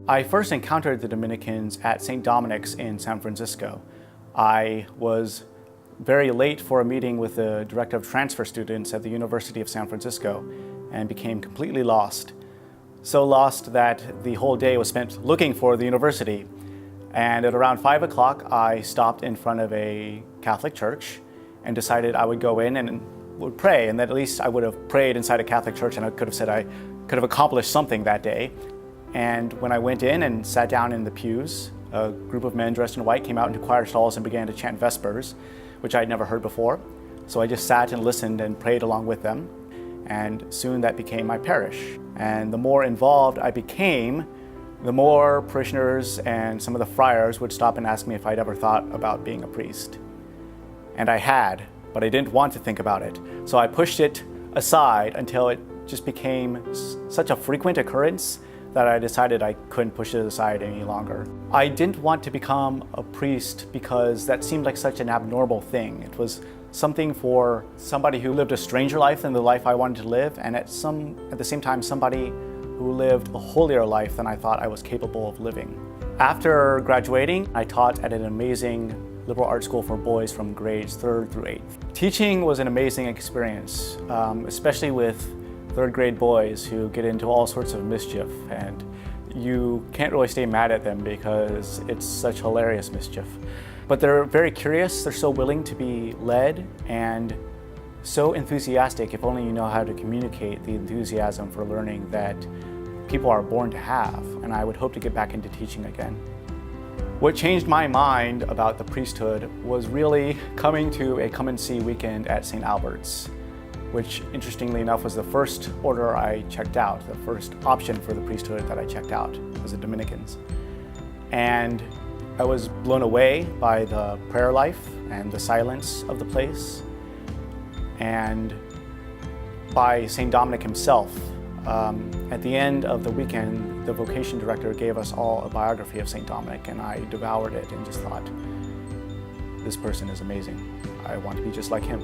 I first encountered the Dominicans at St. Dominic's in San Francisco. I was very late for a meeting with the director of transfer students at the University of San Francisco and became completely lost. So lost that the whole day was spent looking for the university. And at around 5 o'clock, I stopped in front of a Catholic church and decided I would go in and would pray, and that at least I would have prayed inside a Catholic church and I could have said I could have accomplished something that day. And when I went in and sat down in the pews, a group of men dressed in white came out into choir stalls and began to chant Vespers, which I had never heard before. So I just sat and listened and prayed along with them. And soon that became my parish. And the more involved I became, the more parishioners and some of the friars would stop and ask me if I'd ever thought about being a priest. And I had, but I didn't want to think about it. So I pushed it aside until it just became such a frequent occurrence that I decided I couldn't push it aside any longer. I didn't want to become a priest because that seemed like such an abnormal thing. It was something for somebody who lived a stranger life than the life I wanted to live, and at the same time somebody who lived a holier life than I thought I was capable of living. After graduating, I taught at an amazing liberal arts school for boys from grades 3rd through 8th. Teaching was an amazing experience, especially with 3rd grade boys who get into all sorts of mischief, and you can't really stay mad at them because it's such hilarious mischief. But they're very curious, they're so willing to be led, and so enthusiastic if only you know how to communicate the enthusiasm for learning that people are born to have, and I would hope to get back into teaching again. What changed my mind about the priesthood was really coming to a come and see weekend at St. Albert's, which interestingly enough was the first order I checked out, the first option for the priesthood that I checked out was the Dominicans. And I was blown away by the prayer life and the silence of the place, and by St. Dominic himself. At the end of the weekend, the vocation director gave us all a biography of St. Dominic, and I devoured it and just thought, this person is amazing. I want to be just like him.